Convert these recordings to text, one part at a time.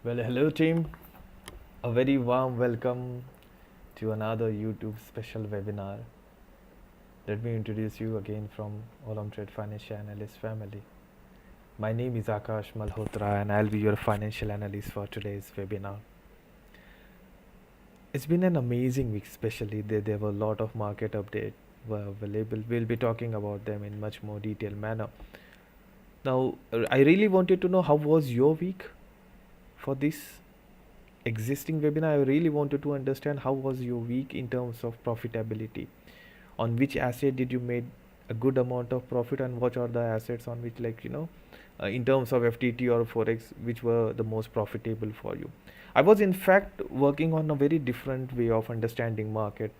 Well, hello team. A very warm welcome to another YouTube special webinar. Let me introduce you again from Olymp Trade Financial Analyst family. My name is Akash Malhotra and I'll be your financial analyst for today's webinar. It's been an amazing week, especially there were a lot of market updates were available. We'll be talking about them in much more detailed manner. Now, I really wanted to know how was your week for this existing webinar. I really wanted to understand how was your week in terms of profitability. On which asset did you made a good amount of profit, and what are the assets on which, in terms of FTT or forex, which were the most profitable for you. I was in fact working on a very different way of understanding market.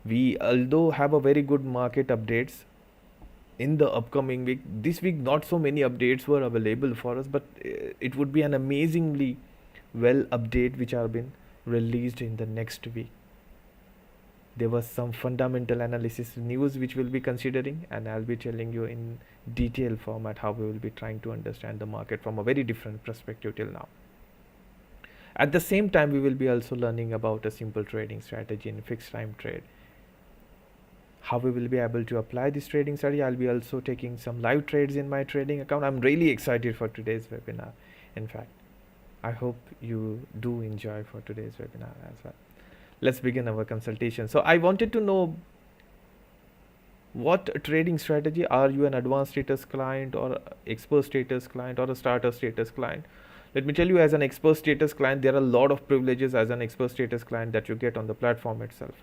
We although have a very good market updates in the upcoming week. This week not so many updates were available for us, but it would be an amazingly well update which are been released in the next week. There was some fundamental analysis news which we'll be considering, and I'll be telling you in detail format how we will be trying to understand the market from a very different perspective till now. At the same time, we will be also learning about a simple trading strategy in fixed time trade. How we will be able to apply this trading strategy. I'll be also taking some live trades in my trading account. I'm really excited for today's webinar. In fact, I hope you do enjoy for today's webinar as well. Let's begin our consultation. So I wanted to know, what trading strategy are you, an advanced status client or expert status client or a starter status client? Let me tell you, as an expert status client, there are a lot of privileges as an expert status client that you get on the platform itself.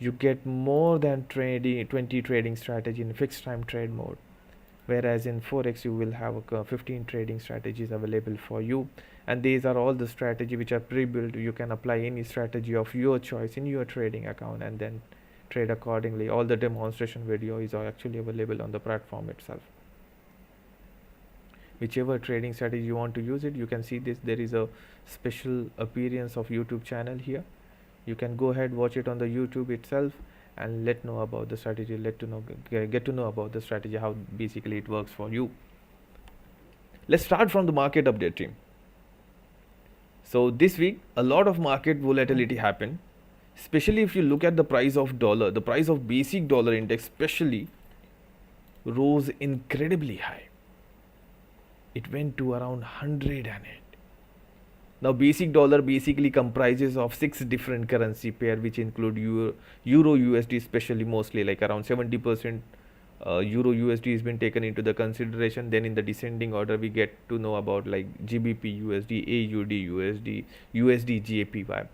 You get more than 20 trading strategy in fixed time trade mode, whereas in forex you will have 15 trading strategies available for you, and these are all the strategy which are pre-built. You can apply any strategy of your choice in your trading account and then trade accordingly. All the demonstration video is actually available on the platform itself. Whichever trading strategy you want to use it, you can see this. There is a special appearance of YouTube channel here. You can go ahead, watch it on the YouTube itself, and get to know about the strategy, get to know about the strategy, how basically it works for you. Let's start from the market update team. So this week a lot of market volatility happened, especially if you look at the price of dollar. The price of basic dollar index especially rose incredibly high. It went to around 108. Now basic dollar basically comprises of 6 different currency pair, which include Euro USD, especially mostly like around 70% Euro USD has been taken into the consideration. Then in the descending order we get to know about like GBP USD, AUD USD, USD JPY.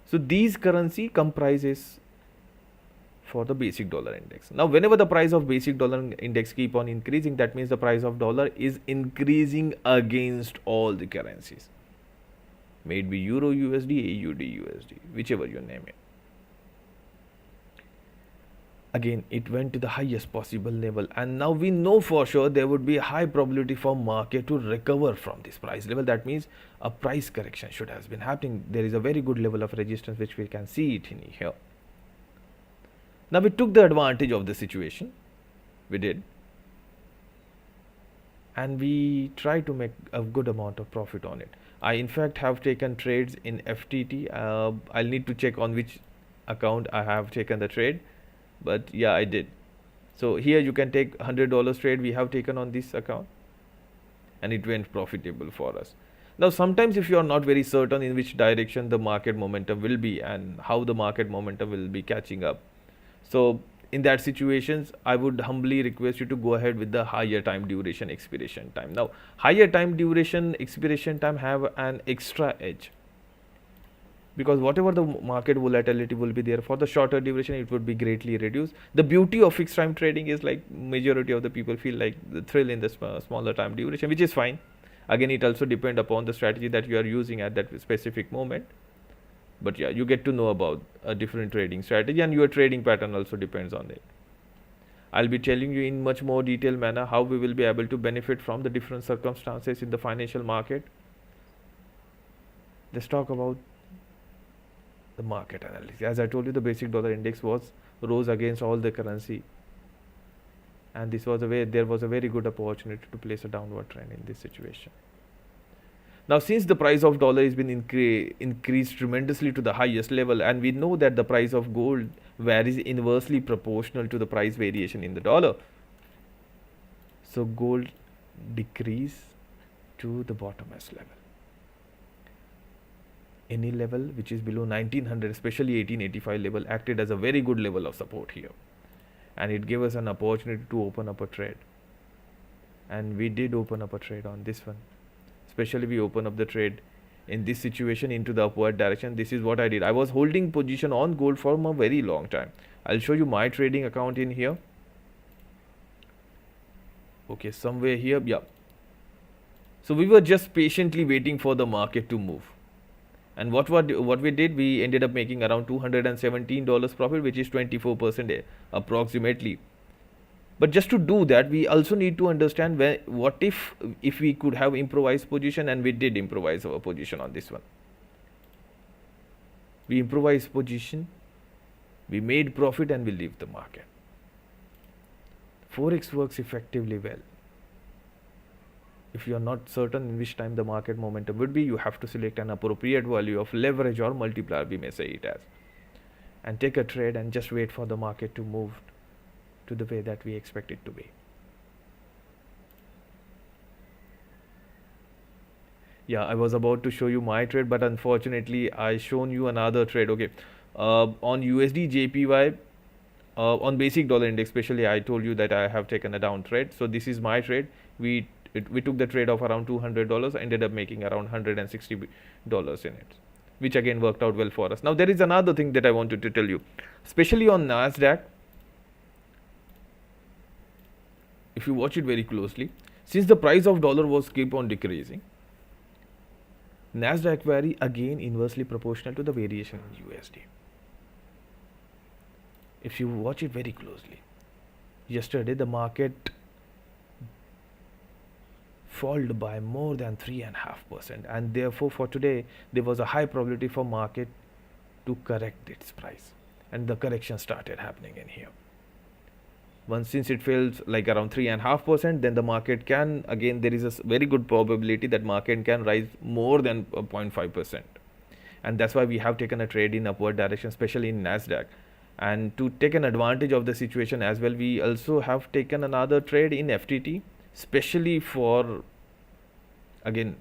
So these currency comprises for the basic dollar index. Now whenever the price of basic dollar index keep on increasing, that means the price of dollar is increasing against all the currencies. May it be Euro USD, AUD USD, whichever you name it. Again, it went to the highest possible level, and now we know for sure there would be a high probability for market to recover from this price level. That means a price correction should have been happening. There is a very good level of resistance which we can see it in here. Now we took the advantage of the situation. We did, and we tried to make a good amount of profit on it. I in fact have taken trades in FTT. I'll need to check on which account I have taken the trade, but yeah, I did. So here you can take $100 trade we have taken on this account, and it went profitable for us. Now sometimes if you are not very certain in which direction the market momentum will be and how the market momentum will be catching up, so in that situations I would humbly request you to go ahead with the higher time duration expiration time. Now higher time duration expiration time have an extra edge, because whatever the market volatility will be there, for the shorter duration it would be greatly reduced. The beauty of fixed time trading is like majority of the people feel like the thrill in the smaller time duration, which is fine. Again, it also depend upon the strategy that you are using at that specific moment. But yeah, you get to know about a different trading strategy, and your trading pattern also depends on it. I'll be telling you in much more detailed manner how we will be able to benefit from the different circumstances in the financial market. Let's talk about the market analysis. As I told you, the basic dollar index rose against all the currency, and there was a very good opportunity to place a downward trend in this situation. Now, since the price of dollar has been increased tremendously to the highest level, and we know that the price of gold varies inversely proportional to the price variation in the dollar, so gold decrease to the bottomest level. Any level which is below 1900, especially 1885 level, acted as a very good level of support here, and it gave us an opportunity to open up a trade, and we did open up a trade on this one. Especially we open up the trade in this situation into the upward direction. This is what I did. I was holding position on gold for a very long time. I'll show you my trading account in here. Okay, somewhere here, yeah. So we were just patiently waiting for the market to move. And what we did, we ended up making around $217 profit, which is 24% approximately. But just to do that, we also need to understand what if we could have improvised position, and we did improvise our position on this one. We improvised position, we made profit, and we leave the market. Forex works effectively well. If you are not certain in which time the market momentum would be, you have to select an appropriate value of leverage or multiplier, we may say it as, and take a trade and just wait for the market to move to the way that we expect it to be. Yeah, I was about to show you my trade, but unfortunately I shown you another trade. Okay, on USD JPY, on basic dollar index especially, I told you that I have taken a down trade. So this is my trade. We took the trade of around $200, ended up making around $160 in it, which again worked out well for us. Now there is another thing that I wanted to tell you, especially on NASDAQ. If you watch it very closely, since the price of dollar was keep on decreasing, NASDAQ vary again inversely proportional to the variation in USD. If you watch it very closely, yesterday the market fell by more than 3.5%, and therefore for today there was a high probability for market to correct its price, and the correction started happening in here. Once since it fails like around 3.5%, then the market can, again there is a very good probability that market can rise more than 0.5%, and that's why we have taken a trade in upward direction, especially in NASDAQ. And to take an advantage of the situation as well, we also have taken another trade in FTT, especially for again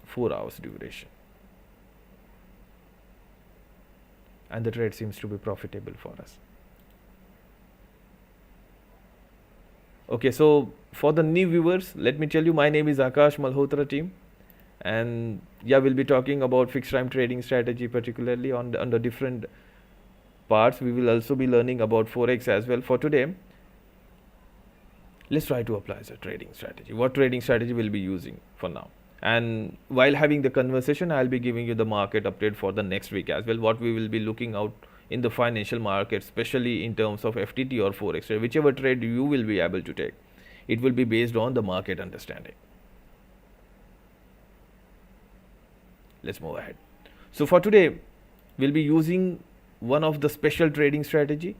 4 hours duration, and the trade seems to be profitable for us. Okay, so for the new viewers, let me tell you, my name is Akash Malhotra team, and yeah, we'll be talking about fixed time trading strategy, particularly on the different parts. We will also be learning about forex as well. For today, let's try to apply the trading strategy. What trading strategy we'll be using for now, and while having the conversation, I'll be giving you the market update for the next week as well, what we will be looking out in the financial market, especially in terms of FTT or forex trade. Whichever trade you will be able to take, it will be based on the market understanding. Let's move ahead. So for today, we'll be using one of the special trading strategy.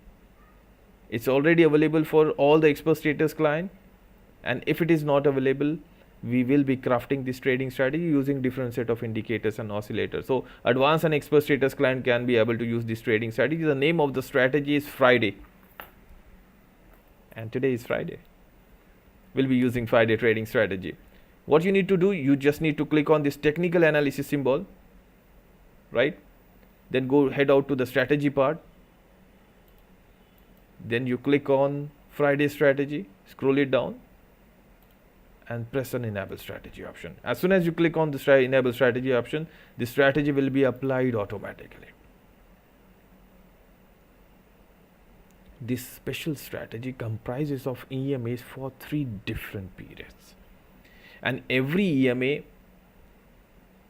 It's already available for all the expert status client, and if it is not available, we will be crafting this trading strategy using different set of indicators and oscillators. So advanced and expert status client can be able to use this trading strategy. The name of the strategy is Friday, and today is Friday. We'll be using Friday trading strategy. What you need to do, you just need to click on this technical analysis symbol, right? Then go head out to the strategy part. Then you click on Friday strategy, scroll it down, and press an enable strategy option. As soon as you click on the enable strategy option, the strategy will be applied automatically. This special strategy comprises of EMAs for 3 different periods, and every EMA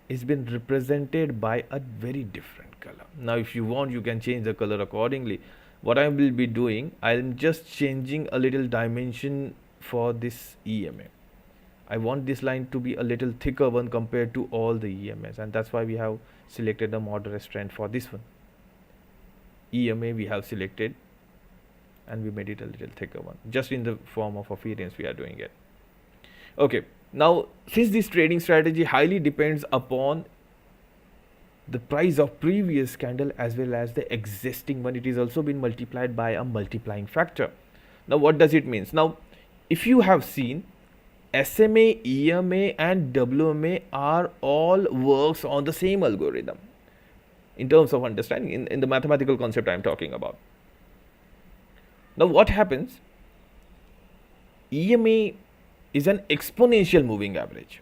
is been represented by a very different color. Now if you want, you can change the color accordingly. What I will be doing, I am just changing a little dimension for this EMA. I want this line to be a little thicker one compared to all the EMAs, and that's why we have selected the moderate trend for this one. EMA we have selected, and we made it a little thicker one, just in the form of a variance we are doing it. Okay, Now, since this trading strategy highly depends upon the price of previous candle as well as the existing one, it is also been multiplied by a multiplying factor. Now, what does it means? Now, if you have seen, SMA, EMA and WMA are all works on the same algorithm in terms of understanding, in the mathematical concept I am talking about. Now, what happens? EMA is an exponential moving average.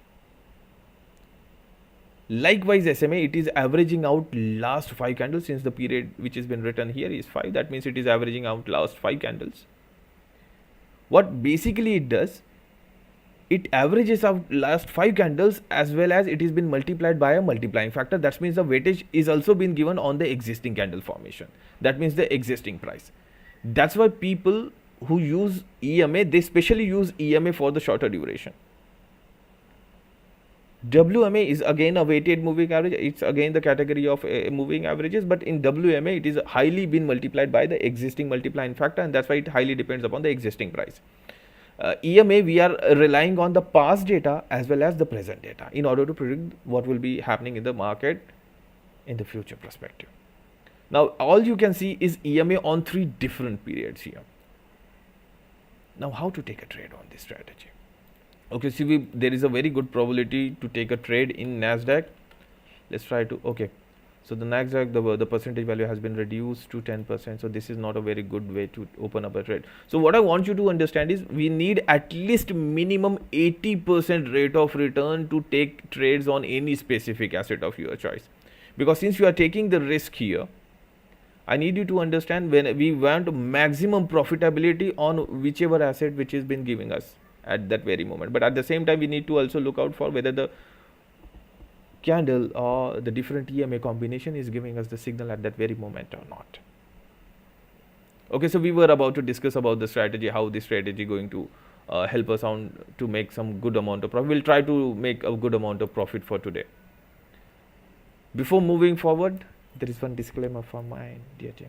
Likewise, SMA, it is averaging out last 5 candles, since the period which has been written here is 5. That means it is averaging out last 5 candles. What basically it does, it averages out last 5 candles as well as it has been multiplied by a multiplying factor. That means the weightage is also been given on the existing candle formation. That means the existing price. That's why people who use EMA, they specially use EMA for the shorter duration. WMA is again a weighted moving average. It's again the category of moving averages, but in WMA it is highly been multiplied by the existing multiplying factor, and that's why it highly depends upon the existing price. EMA, we are relying on the past data as well as the present data in order to predict what will be happening in the market in the future perspective. Now, all you can see is EMA on 3 different periods here. Now, how to take a trade on this strategy? Okay, see, there is a very good probability to take a trade in Nasdaq. Let's try to, okay. So the Nasdaq, the percentage value has been reduced to 10%. So this is not a very good way to open up a trade. So what I want you to understand is we need at least minimum 80% rate of return to take trades on any specific asset of your choice. Because since you are taking the risk here, I need you to understand when we want maximum profitability on whichever asset which has been giving us at that very moment. But at the same time, we need to also look out for whether the candle or the different EMA combination is giving us the signal at that very moment or not. Okay, so we were about to discuss about the strategy, how this strategy going to help us on to make some good amount of profit. We'll try to make a good amount of profit for today. Before moving forward, there is one disclaimer from my dear team.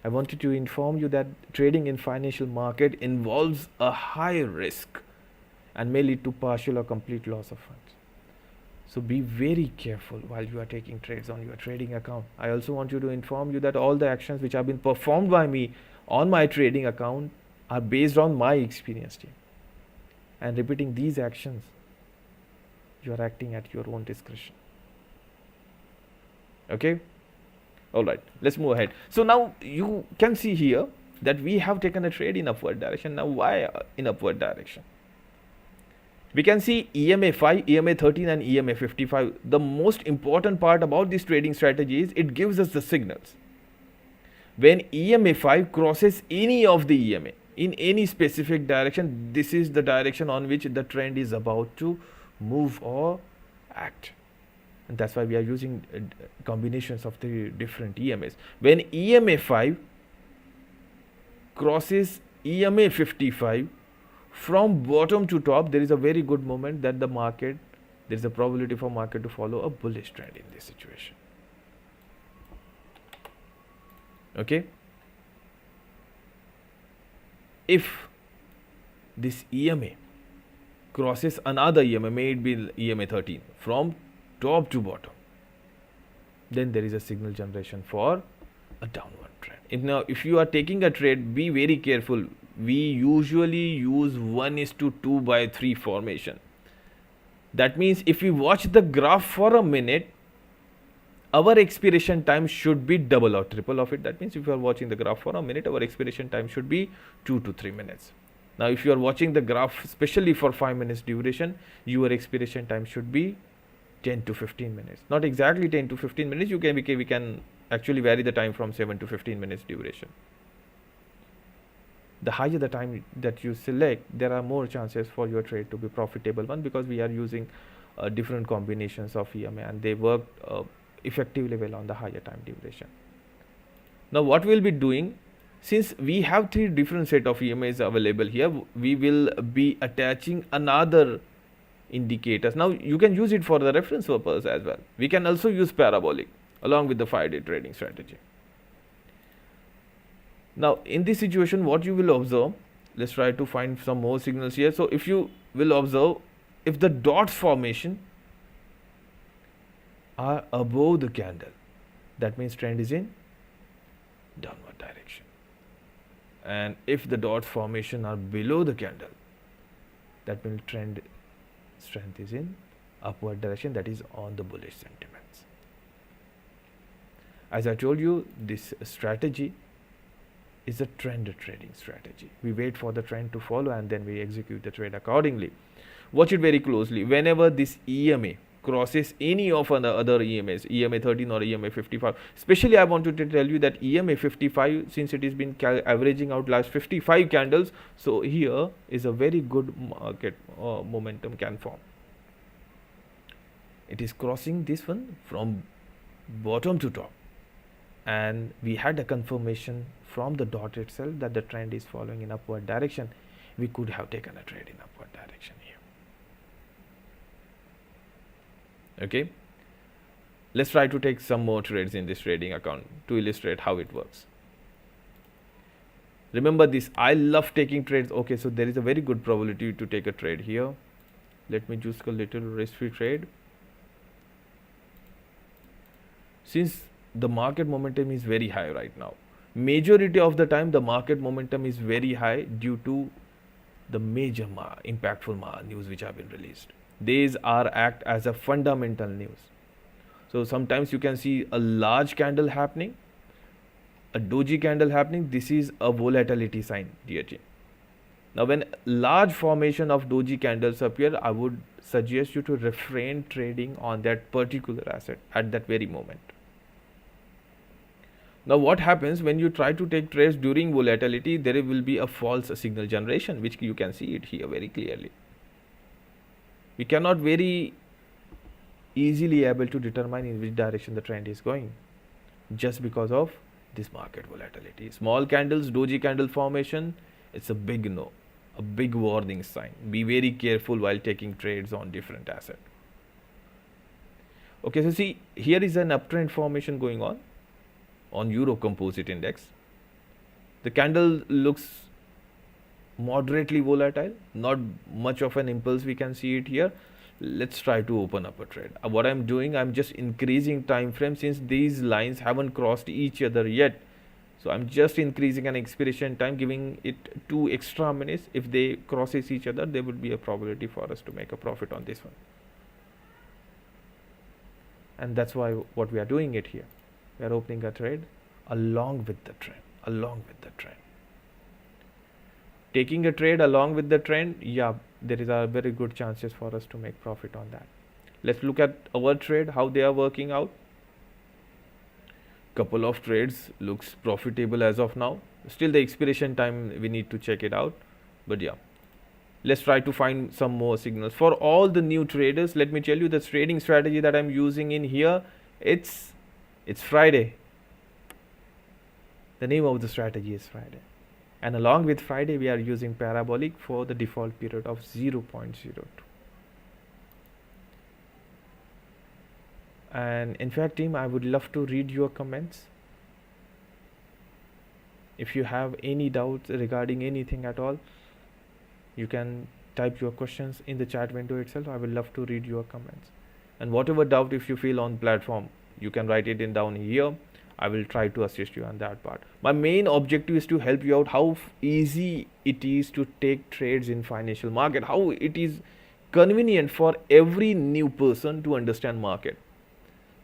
I wanted to inform you that trading in financial market involves a high risk and may lead to partial or complete loss of funds. So be very careful while you are taking trades on your trading account. I also want you to inform you that all the actions which have been performed by me on my trading account are based on my experience, team. And repeating these actions, you are acting at your own discretion. Okay? Alright, let's move ahead. So now you can see here that we have taken a trade in upward direction. Now why in upward direction? We can see EMA 5, EMA 13 and EMA 55. The most important part about this trading strategy is it gives us the signals. When EMA 5 crosses any of the EMA in any specific direction, this is the direction on which the trend is about to move or act. And that's why we are using combinations of the different EMAs. When EMA 5 crosses EMA 55, from bottom to top, there is a very good moment that the market, there is a probability for market to follow a bullish trend in this situation. Okay? If this EMA crosses another EMA, may it be EMA 13, from top to bottom, then there is a signal generation for a downward trend. Now, if you are taking a trade, be very careful. We usually use 1:2/3 formation. That means if we watch the graph for a minute, our expiration time should be double or triple of it. That means if you are watching the graph for a minute, our expiration time should be 2 to 3 minutes. Now, if you are watching the graph especially for 5 minutes duration, your expiration time should be 10 to 15 minutes. Not exactly 10 to 15 minutes. We can actually vary the time from 7 to 15 minutes duration. The higher the time that you select, there are more chances for your trade to be profitable one, because we are using different combinations of EMA and they work effectively well on the higher time duration. Now what we'll be doing, since we have 3 different set of EMAs available here, we will be attaching another indicators. Now you can use it for the reference purpose as well. We can also use parabolic along with the 5-day trading strategy. Now in this situation, what you will observe, let's try to find some more signals here. So if you will observe, if the dots formation are above the candle, that means trend is in downward direction. And if the dots formation are below the candle, that means trend strength is in upward direction, that is on the bullish sentiments. As I told you, this strategy is a trend trading strategy. We wait for the trend to follow and then we execute the trade accordingly. Watch it very closely. Whenever this EMA crosses any of other EMAs, EMA 13 or EMA 55, especially I wanted to tell you that EMA 55, since it has been averaging out last 55 candles, so here is a very good market momentum can form. It is crossing this one from bottom to top, and we had a confirmation from the dot itself that the trend is following in upward direction. We could have taken a trade in upward direction here. Okay, let's try to take some more trades in this trading account to illustrate how it works. Remember this, I love taking trades. Okay, so there is a very good probability to take a trade here. Let me choose a little risk-free trade. Since the market momentum is very high right now, majority of the time the market momentum is very high due to the major impactful news which have been released. These are act as a fundamental news. So sometimes you can see a large candle happening, a doji candle happening. This is a volatility sign, dear team. Now when large formation of doji candles appear, I would suggest you to refrain trading on that particular asset at that very moment. Now what happens when you try to take trades during volatility? There will be a false signal generation, which you can see it here very clearly. We cannot very easily able to determine in which direction the trend is going just because of this market volatility. Small candles, doji candle formation, it's a big no, a big warning sign. Be very careful while taking trades on different assets. Okay, so see, here is an uptrend formation going on Euro Composite Index. The candle looks moderately volatile, not much of an impulse we can see it here. Let's try to open up a trade. What I'm doing, I'm just increasing time frame since these lines haven't crossed each other yet. So I'm just increasing an expiration time, giving it 2 extra minutes. If they crosses each other, there would be a probability for us to make a profit on this one. And that's why what we are doing it here. We are opening a trade along with the trend, taking a trade along with the trend. Yeah, there is a very good chances for us to make profit on that. Let's look at our trade, how they are working out. Couple of trades looks profitable as of now. Still the expiration time, we need to check it out, but yeah, let's try to find some more signals for all the new traders. Let me tell you the trading strategy that I'm using in here. It's Friday. The name of the strategy is Friday. And along with Friday, we are using parabolic for the default period of 0.02. And in fact, team, I would love to read your comments. If you have any doubts regarding anything at all, you can type your questions in the chat window itself. I will love to read your comments. And whatever doubt if you feel on platform, you can write it in down here. I will try to assist you on that part. My main objective is to help you out how easy it is to take trades in financial market, how it is convenient for every new person to understand market.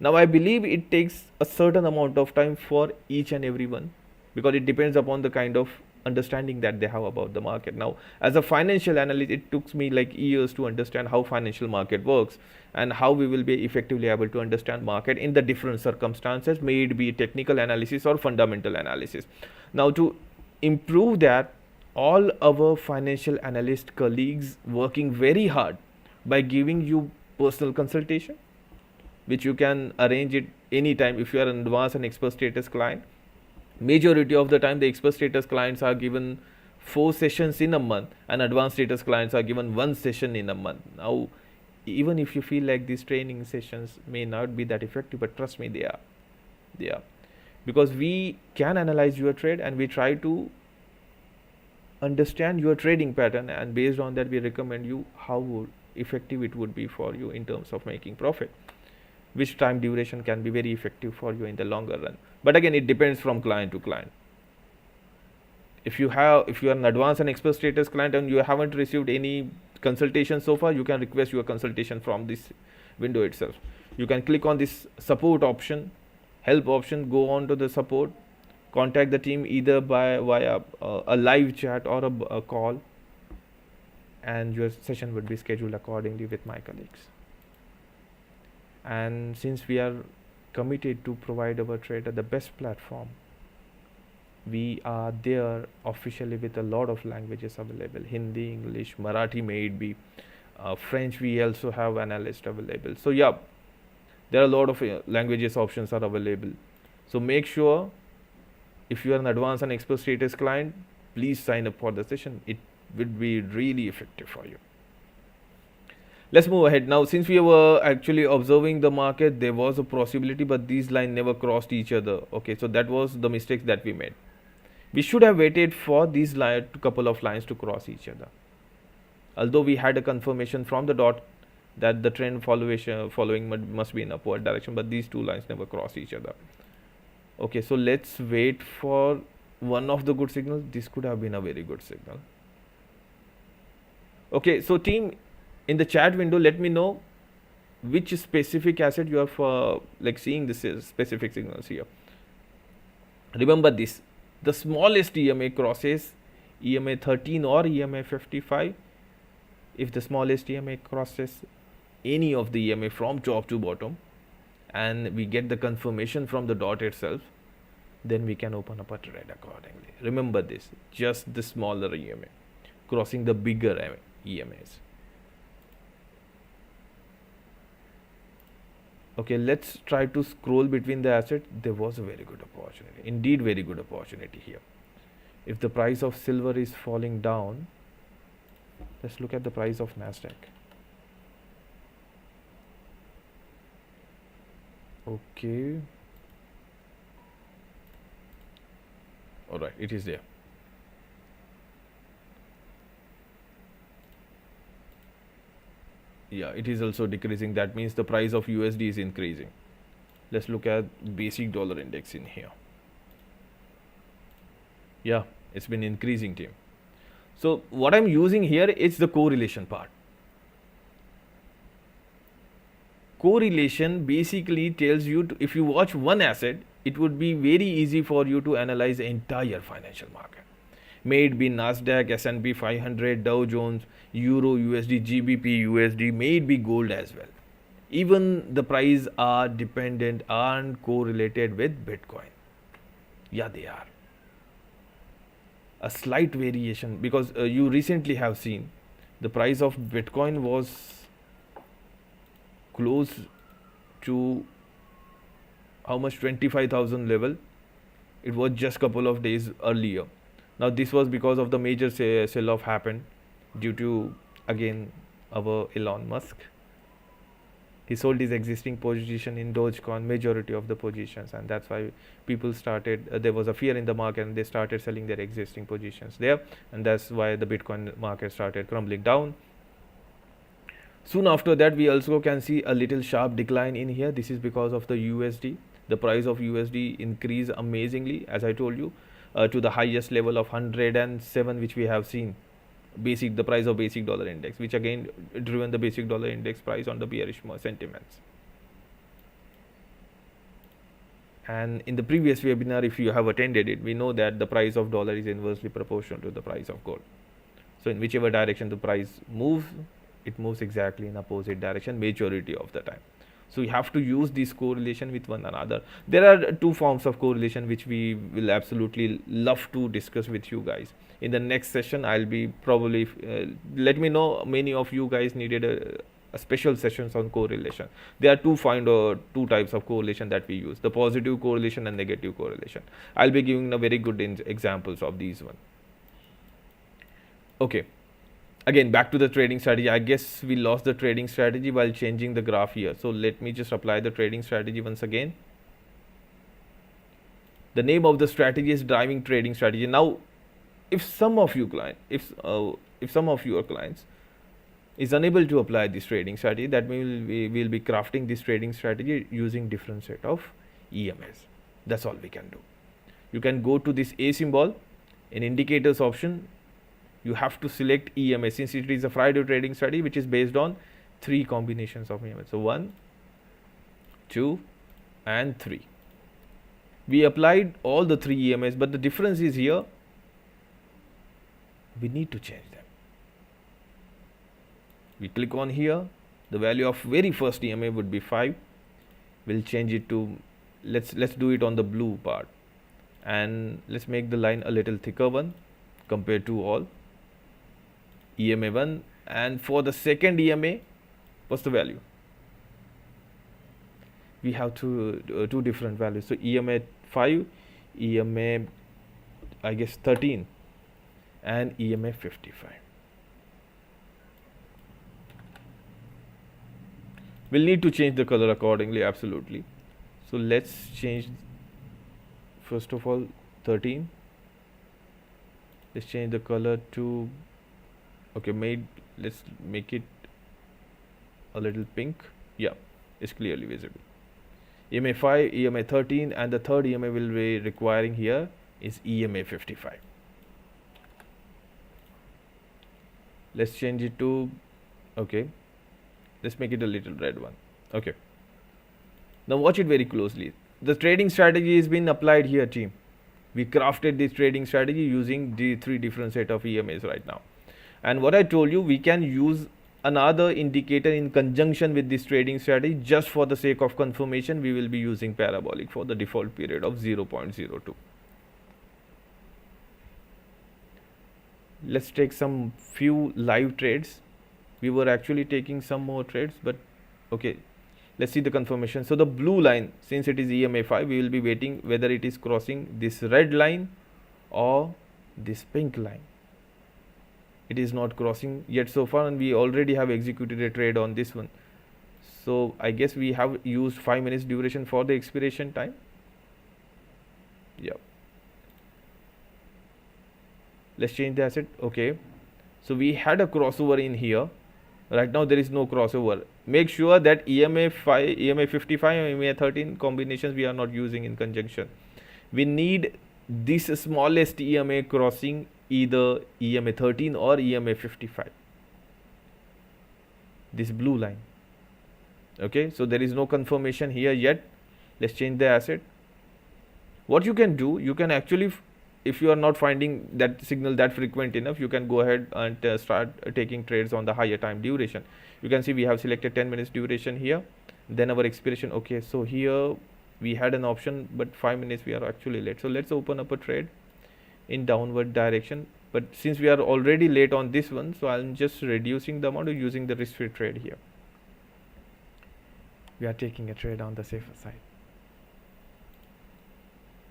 Now I believe it takes a certain amount of time for each and everyone because it depends upon the kind of understanding that they have about the market. Now as a financial analyst, it took me like years to understand how financial market works and how we will be effectively able to understand market in the different circumstances, may it be technical analysis or fundamental analysis. Now to improve that, all our financial analyst colleagues working very hard by giving you personal consultation, which you can arrange it anytime if you are an advanced and expert status client. Majority of the time the expert status clients are given 4 sessions in a month and advanced status clients are given 1 session in a month. Now even if you feel like these training sessions may not be that effective, but trust me, they are, because we can analyze your trade and we try to understand your trading pattern, and based on that we recommend you how effective it would be for you in terms of making profit, which time duration can be very effective for you in the longer run. But again, it depends from client to client. If you are an advanced and expert status client and you haven't received any consultation so far, you can request your consultation from this window itself. You can click on this support option, help option, go on to the support, contact the team either via a live chat or a call, and your session would be scheduled accordingly with my colleagues. And since we are committed to provide our trader the best platform, we are there officially with a lot of languages available: Hindi, English, Marathi, may it be French. We also have analyst available. So yeah, there are a lot of languages options are available. So make sure, if you are an advanced and expert status client, please sign up for the session. It would be really effective for you. Let's move ahead now. Since we were actually observing the market, there was a possibility, but these lines never crossed each other. Okay, so that was the mistake that we made. We should have waited for these couple of lines to cross each other. Although we had a confirmation from the dot that the trend following must be in upward direction, but these two lines never cross each other. Okay, so let's wait for one of the good signals. This could have been a very good signal. Okay, so team, in the chat window, let me know which specific asset you are for, like seeing this specific signals here. Remember this: the smallest EMA crosses EMA 13 or EMA 55. If the smallest EMA crosses any of the EMA from top to bottom, and we get the confirmation from the dot itself, then we can open up a trade accordingly. Remember this: just the smaller EMA crossing the bigger EMAs. Okay, let's try to scroll between the assets. There was a very good opportunity, indeed very good opportunity here. If the price of silver is falling down, let's look at the price of Nasdaq. Okay, all right, it is there. Yeah, it is also decreasing. That means the price of USD is increasing. Let's look at basic dollar index in here. Yeah, it's been increasing, team. So what I'm using here is the correlation part. Correlation basically tells you if you watch one asset, it would be very easy for you to analyze the entire financial market. May it be Nasdaq, S&P 500, Dow Jones, Euro, USD, GBP, USD, may it be gold as well. Even the price are dependent and correlated with Bitcoin. Yeah, they are. A slight variation, because you recently have seen the price of Bitcoin was close to how much, 25,000 level. It was just couple of days earlier. Now this was because of the major sell-off happened due to, again, our Elon Musk. He sold his existing position in Dogecoin, majority of the positions, and that's why people started, there was a fear in the market and they started selling their existing positions there, and that's why the Bitcoin market started crumbling down. Soon after that, we also can see a little sharp decline in here. This is because of the USD. The price of USD increased amazingly, as I told you, to the highest level of 107, which we have seen. The price of basic dollar index, which again driven the basic dollar index price on the bearish sentiments. And in the previous webinar, if you have attended it, we know that the price of dollar is inversely proportional to the price of gold. So in whichever direction the price moves, it moves exactly in opposite direction majority of the time. So you have to use this correlation with one another. There are two forms of correlation which we will absolutely love to discuss with you guys. In the next session, I'll be probably, let me know, many of you guys needed a special sessions on correlation. There are two types of correlation that we use: the positive correlation and negative correlation. I'll be giving a very good examples of these one. Okay. Again, back to the trading strategy. I guess we lost the trading strategy while changing the graph here. So let me just apply the trading strategy once again. The name of the strategy is driving trading strategy. Now, if some of you clients is unable to apply this trading strategy, that means we will be crafting this trading strategy using different set of EMAs. That's all we can do. You can go to this A symbol in indicators option. You have to select EMA, since it is a Friday trading strategy which is based on 3 combinations of EMA. So 1, 2 and 3. We applied all the 3 EMAs, but the difference is here we need to change them. We click on here, the value of very first EMA would be 5. We'll change it to, let's do it on the blue part, and let's make the line a little thicker one compared to all. EMA 1, and for the second EMA, what's the value? We have two different values. So EMA 5, EMA I guess 13 and EMA 55. We'll need to change the color accordingly, absolutely. So let's change first of all 13. Let's change the color to, okay, let's make it a little pink. Yeah, it's clearly visible. EMA 5, EMA 13, and the third EMA will be requiring here is EMA 55. Let's change it to, okay, let's make it a little red one. Okay. Now watch it very closely. The trading strategy has been applied here, team. We crafted this trading strategy using the 3 different set of EMAs right now. And what I told you, we can use another indicator in conjunction with this trading strategy. Just for the sake of confirmation, we will be using parabolic for the default period of 0.02. Let's take some few live trades. We were actually taking some more trades, but okay, let's see the confirmation. So the blue line, since it is EMA 5, we will be waiting whether it is crossing this red line or this pink line. It is not crossing yet so far, and we already have executed a trade on this one. So I guess we have used 5 minutes duration for the expiration time. Yeah. Let's change the asset. Okay. So we had a crossover in here. Right now there is no crossover. Make sure that EMA 5, EMA 55 and EMA 13 combinations we are not using in conjunction. We need this smallest EMA crossing either EMA 13 or EMA 55. This blue line. Okay, so there is no confirmation here yet. Let's change the asset. What you can do, you can actually, if you are not finding that signal that frequent enough, you can go ahead and start taking trades on the higher time duration. You can see we have selected 10 minutes duration here, then our expiration. Okay, so here we had an option, but 5 minutes we are actually late. So let's open up a trade in downward direction. But since we are already late on this one, so I'm just reducing the amount of using the risk-free trade here. We are taking a trade on the safer side.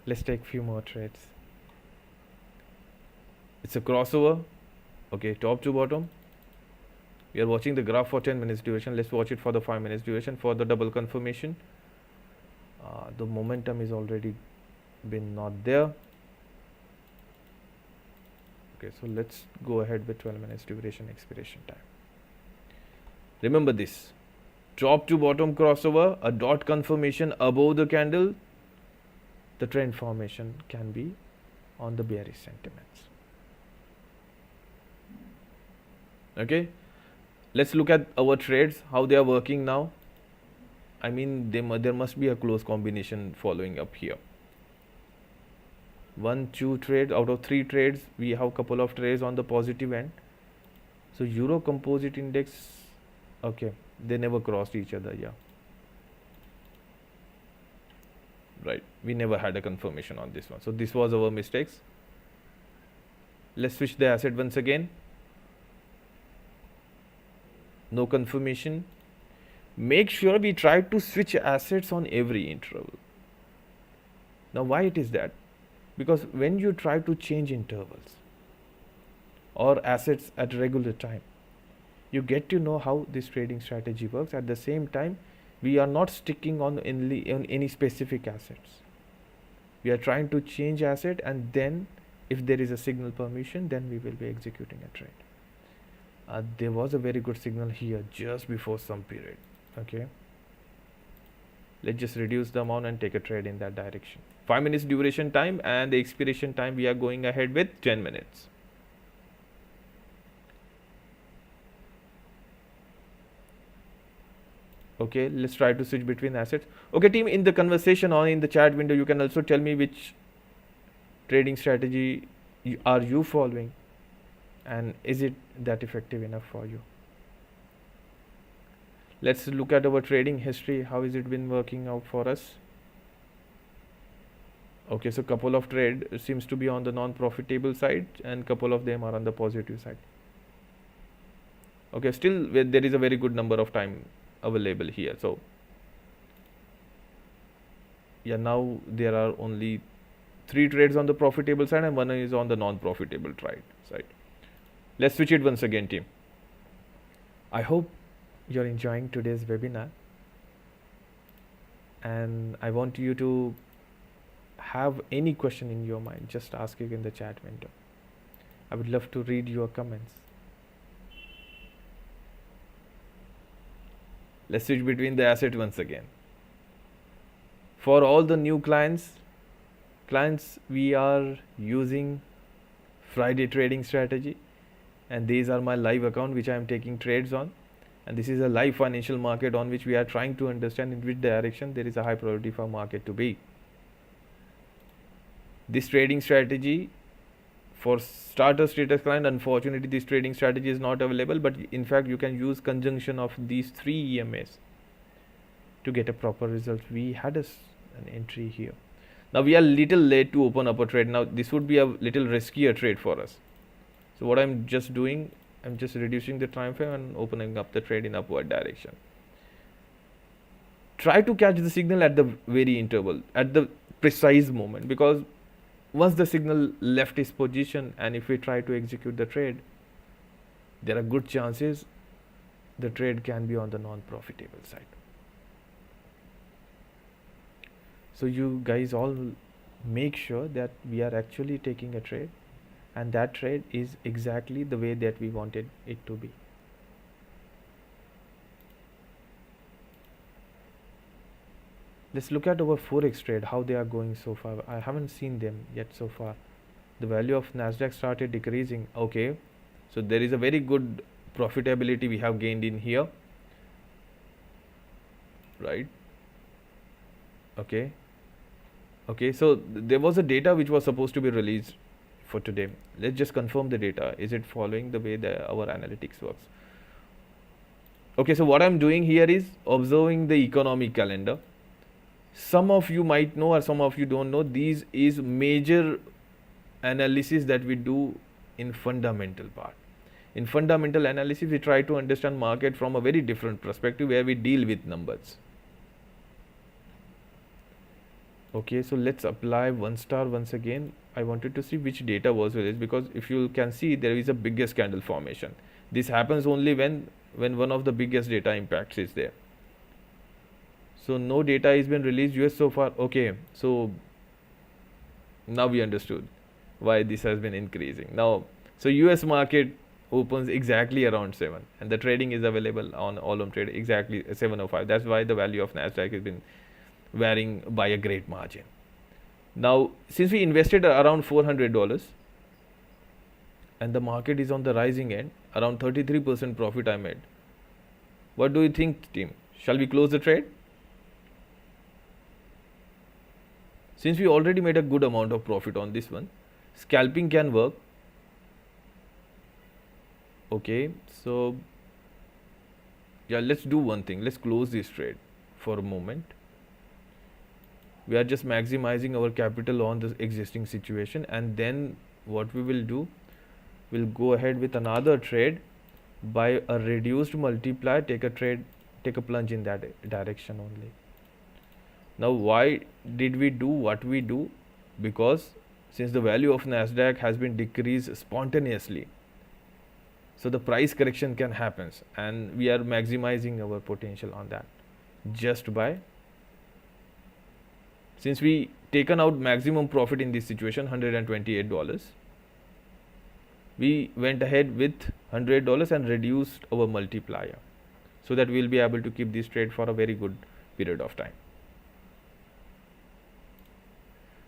Let's take few more trades. It's a crossover. Okay, top to bottom. We are watching the graph for 10 minutes duration. Let's watch it for the 5 minutes duration for the double confirmation. The momentum is already been not there. Okay, so let's go ahead with 12 minutes duration expiration time. Remember this, top to bottom crossover, a dot confirmation above the candle, the trend formation can be on the bearish sentiments. Okay, let's look at our trades, how they are working now. I mean, there must be a close combination following up here. 1, 2 trades out of 3 trades, we have couple of trades on the positive end. So Euro Composite Index, okay, they never crossed each other. Yeah, right, we never had a confirmation on this one, so this was our mistakes. Let's switch the asset once again. No confirmation. Make sure we try to switch assets on every interval. Now why it is that? Because when you try to change intervals or assets at regular time, you get to know how this trading strategy works. At the same time, we are not sticking on any specific assets. We are trying to change asset, and then if there is a signal permission, then we will be executing a trade. There was a very good signal here just before some period. Okay, let's just reduce the amount and take a trade in that direction. 5 minutes duration time, and the expiration time we are going ahead with 10 minutes. Okay, let's try to switch between assets. Okay team, in the conversation or in the chat window, you can also tell me which trading strategy are you following, and is it that effective enough for you. Let's look at our trading history. How has it been working out for us? Okay, so couple of trade seems to be on the non-profitable side, and couple of them are on the positive side. Okay, still there is a very good number of time available here. So yeah, now there are only 3 trades on the profitable side and 1 is on the non-profitable trade side. Let's switch it once again, team. I hope you're enjoying today's webinar, and I want you to have any question in your mind, just ask it in the chat window. I would love to read your comments. Let's switch between the asset once again. For all the new clients, we are using Friday trading strategy, and these are my live account which I am taking trades on, and this is a live financial market on which we are trying to understand in which direction there is a high probability for market to be. This trading strategy for starter status client, unfortunately this trading strategy is not available, but in fact you can use conjunction of these 3 EMAs to get a proper result. We had an entry here. Now we are little late to open up a trade. Now this would be a little riskier trade for us. So what I'm just doing, I'm just reducing the time frame and opening up the trade in upward direction. Try to catch the signal at the very interval, at the precise moment, because once the signal left its position and if we try to execute the trade, there are good chances the trade can be on the non-profitable side. So you guys all make sure that we are actually taking a trade, and that trade is exactly the way that we wanted it to be. Let's look at our Forex trade, how they are going so far. I haven't seen them yet so far. The value of Nasdaq started decreasing. Okay, so there is a very good profitability we have gained in here, right? Okay, so there was a data which was supposed to be released for today. Let's just confirm the data. Is it following the way that our analytics works? Okay, so what I'm doing here is observing the economic calendar. Some of you might know or some of you don't know, these is major analysis that we do in fundamental part. In fundamental analysis, we try to understand market from a very different perspective where we deal with numbers. Okay, so let's apply 1 star once again. I wanted to see which data was released, because if you can see there is a biggest candle formation. This happens only when one of the biggest data impacts is there. So no data has been released US so far. Okay, so now we understood why this has been increasing. Now, so US market opens exactly around 7 and the trading is available on Olymp Trade exactly 705. That's why the value of Nasdaq has been varying by a great margin. Now, since we invested around $400 and the market is on the rising end, around 33% profit I made. What do you think, team? Shall we close the trade? Since we already made a good amount of profit on this one, scalping can work. Okay, so yeah, let's do one thing. Let's close this trade for a moment. We are just maximizing our capital on the existing situation, and then what we will do, we'll go ahead with another trade by a reduced multiplier, take a plunge in that direction only. Now, why did we do what we do? Because since the value of Nasdaq has been decreased spontaneously, so the price correction can happen, and we are maximizing our potential on that just by, since we taken out maximum profit in this situation, $128. we went ahead with $100 and reduced our multiplier, so that we'll be able to keep this trade for a very good period of time.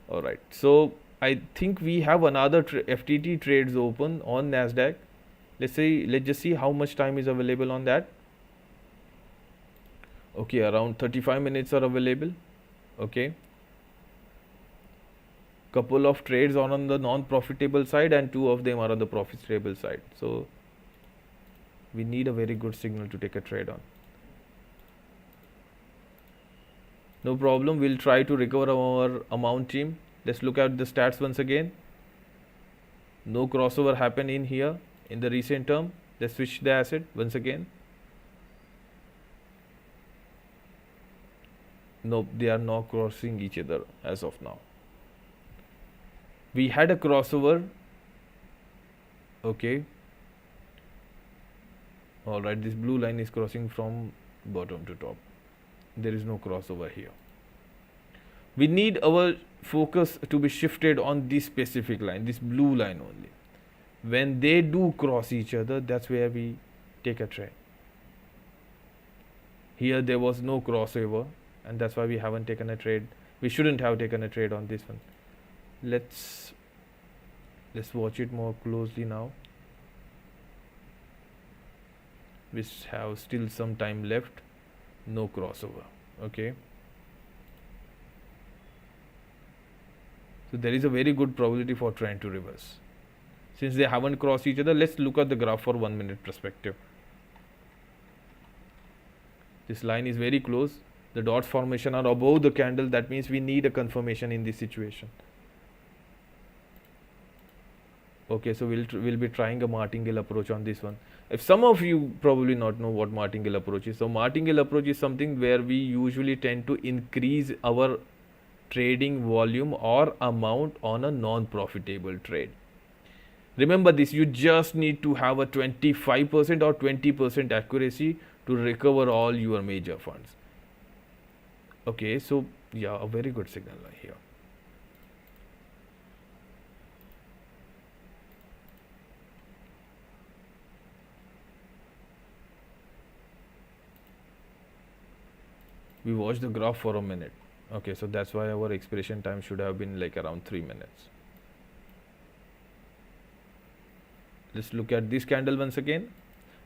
All right, so I think we have another FTT trades open on Nasdaq. Let's just see how much time is available on that. Okay, around 35 minutes are available. Okay, couple of trades are on the non-profitable side and 2 of them are on the profitable side. So we need a very good signal to take a trade on. No problem, we'll try to recover our amount, team. Let's look at the stats once again. No crossover happened in here in the recent term. Let's switch the asset once again. Nope, they are not crossing each other as of now. We had a crossover. Okay, all right, this blue line is crossing from bottom to top. There is no crossover here. We need our focus to be shifted on this specific line, this blue line only. When they do cross each other, that's where we take a trade. Here there was no crossover, and that's why we haven't taken a trade. We shouldn't have taken a trade on this one. Let's watch it more closely now. We have still some time left. No crossover. Okay, so there is a very good probability for trend to reverse. Since they haven't crossed each other, let's look at the graph for 1 minute perspective. This line is very close. The dots formation are above the candle. That means we need a confirmation in this situation. Okay, so we'll be trying a martingale approach on this one. If some of you probably not know what martingale approach is. So martingale approach is something where we usually tend to increase our trading volume or amount on a non-profitable trade. Remember this, you just need to have a 25% or 20% accuracy to recover all your major funds. Okay, so yeah, a very good signal here. We watched the graph for a minute. Okay, so that's why our expiration time should have been like around 3 minutes. Let's look at this candle once again.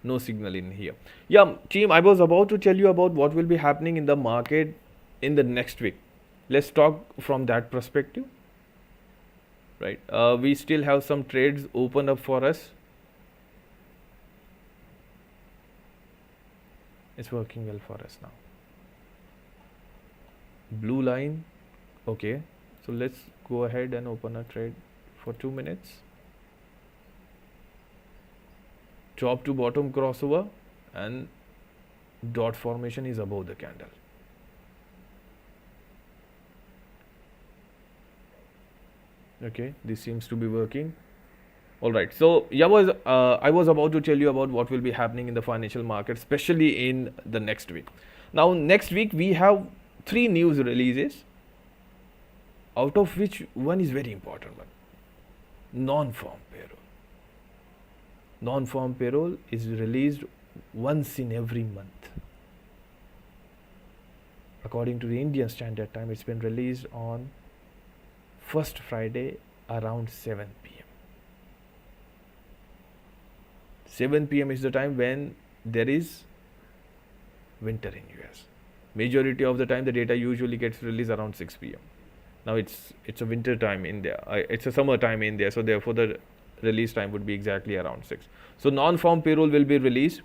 No signal in here. Yeah, team, I was about to tell you about what will be happening in the market in the next week. Let's talk from that perspective. Right, we still have some trades open up for us. It's working well for us now. Blue line. Okay, so let's go ahead and open a trade for 2 minutes. Top to bottom crossover and dot formation is above the candle. Okay, this seems to be working. All right, so I was about to tell you about what will be happening in the financial market, especially in the next week. Now next week we have 3 news releases, out of which one is very important one. Non-farm payroll. Non-farm payroll is released once in every month. According to the Indian Standard Time, it's been released on first Friday around 7 p.m. 7 p.m. is the time when there is winter in US. Majority of the time the data usually gets released around 6 p.m. Now it's a winter time in there. It's a summer time in there. So therefore the release time would be exactly around 6. So non-farm payroll will be released.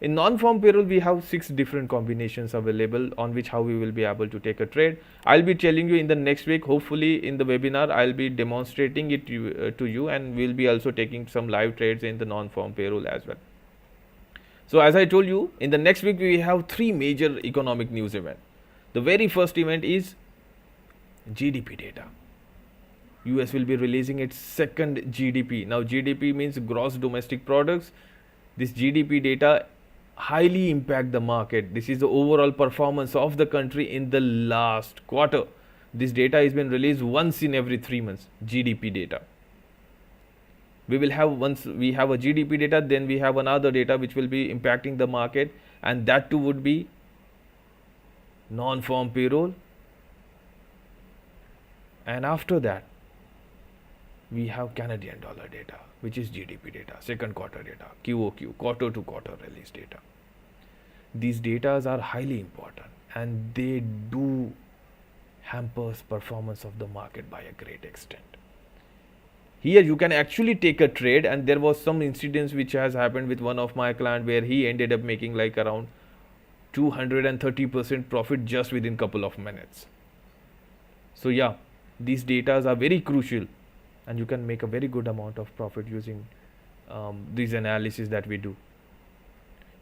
In non-farm payroll, we have 6 different combinations available on which how we will be able to take a trade. I'll be telling you in the next week, hopefully in the webinar, I'll be demonstrating it to you, and we'll be also taking some live trades in the non-farm payroll as well. So as I told you, in the next week, we have 3 major economic news events. The very first event is GDP data. US will be releasing its second GDP. Now GDP means gross domestic products. This GDP data highly impact the market. This is the overall performance of the country in the last quarter. This data has been released once in every 3 months, GDP data. We will have, once we have a GDP data, then we have another data which will be impacting the market, and that too would be non-farm payroll. And after that, we have Canadian dollar data, which is GDP data, second quarter data, QOQ, quarter to quarter release data. These data are highly important, and they do hampers performance of the market by a great extent. Here you can actually take a trade, and there was some incidents which has happened with one of my client where he ended up making like around 230% profit just within couple of minutes. So yeah, these data are very crucial, and you can make a very good amount of profit using these analysis that we do.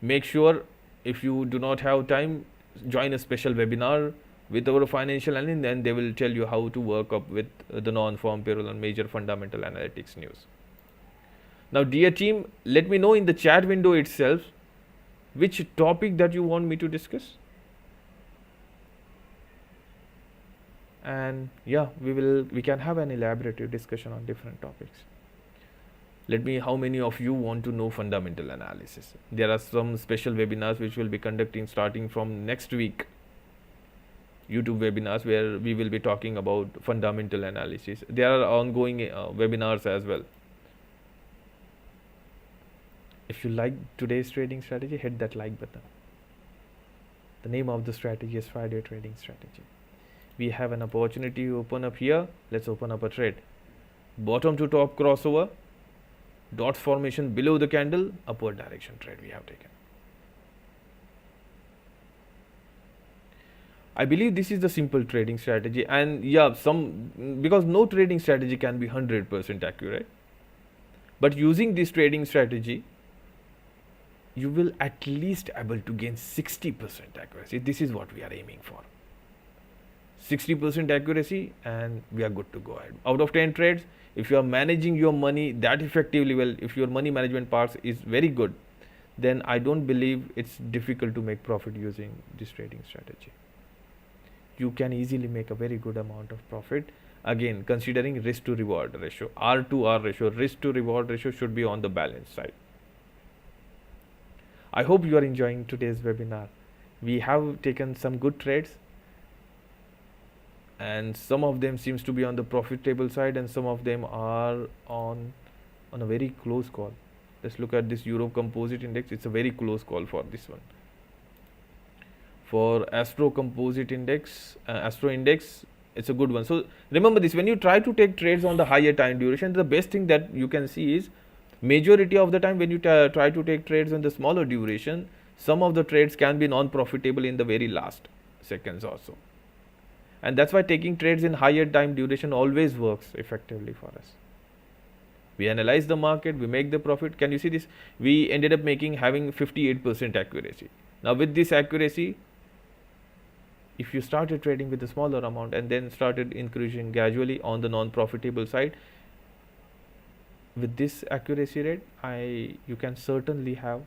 Make sure, if you do not have time, join a special webinar with our financial analyst, and they will tell you how to work up with the non-farm payroll and major fundamental analytics news. Now dear team, let me know in the chat window itself which topic that you want me to discuss, and yeah, we can have an elaborative discussion on different topics. Let me, how many of you want to know fundamental analysis? There are some special webinars which we'll be conducting starting from next week, YouTube webinars, where we will be talking about fundamental analysis. There are ongoing webinars as well. If you like today's trading strategy, hit that like button. The name of the strategy is Friday trading strategy. We have an opportunity to open up here. Let's open up a trade. Bottom to top crossover, dot formation below the candle, upward direction trade we have taken. I believe this is the simple trading strategy, and yeah, because no trading strategy can be 100% accurate, but using this trading strategy, you will at least able to gain 60% accuracy. This is what we are aiming for. 60% accuracy, and we are good to go ahead. Out of 10 trades, if you are managing your money that effectively well, if your money management parts is very good, then I don't believe it's difficult to make profit using this trading strategy. You can easily make a very good amount of profit. Again, considering risk to reward ratio, R to R ratio, risk to reward ratio should be on the balance side. I hope you are enjoying today's webinar. We have taken some good trades, and some of them seems to be on the profitable side, and some of them are on a very close call. Let's look at this Euro Composite Index. It's a very close call for this one. For Astro Composite Index, Astro Index, it's a good one. So remember this, when you try to take trades on the higher time duration, the best thing that you can see is, majority of the time when you try to take trades on the smaller duration, some of the trades can be non-profitable in the very last seconds or so. And that's why taking trades in higher time duration always works effectively for us. We analyze the market, we make the profit. Can you see this? We ended up having 58% accuracy. Now with this accuracy, if you started trading with a smaller amount and then started increasing gradually on the non-profitable side, with this accuracy rate, you can certainly have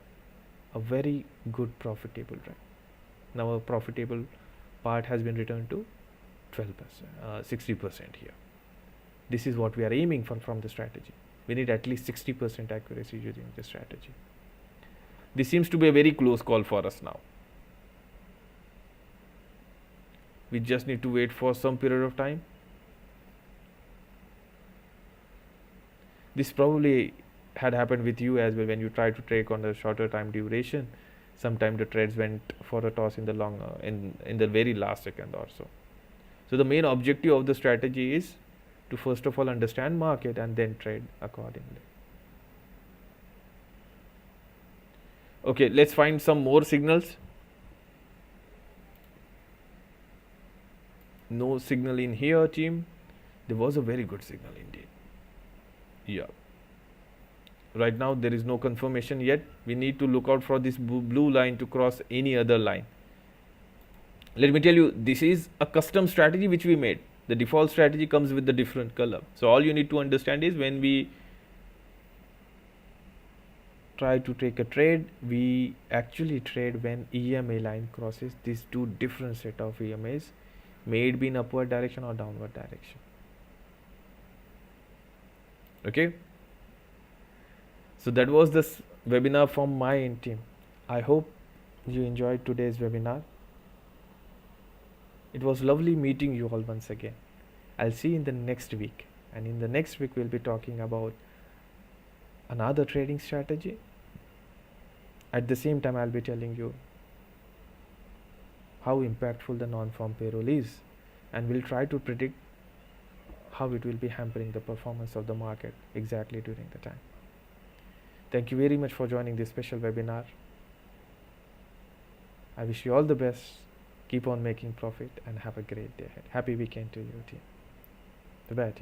a very good profitable trade. Now a profitable part has been returned to 12%, 60% here. This is what we are aiming for from the strategy. We need at least 60% accuracy using the strategy. This seems to be a very close call for us now. We just need to wait for some period of time. This probably had happened with you as well when you tried to trade on the shorter time duration. Sometimes the trades went for a toss in the long, in the very last second or so. So the main objective of the strategy is to first of all understand market and then trade accordingly. Okay, let's find some more signals. No signal in here, team. There was a very good signal indeed. Yeah. Right now there is no confirmation yet. We need to look out for this blue line to cross any other line. Let me tell you, this is a custom strategy which we made. The default strategy comes with the different color. So all you need to understand is, when we try to take a trade, we actually trade when EMA line crosses these two different set of EMAs, may it be in upward direction or downward direction. Okay. So that was this webinar from my team. I hope you enjoyed today's webinar. It was lovely meeting you all once again. I'll see you in the next week. And in the next week, we'll be talking about another trading strategy. At the same time, I'll be telling you how impactful the non-farm payroll is. And we'll try to predict how it will be hampering the performance of the market exactly during the time. Thank you very much for joining this special webinar. I wish you all the best. Keep on making profit and have a great day ahead. Happy weekend to you, team. Bye-bye, team.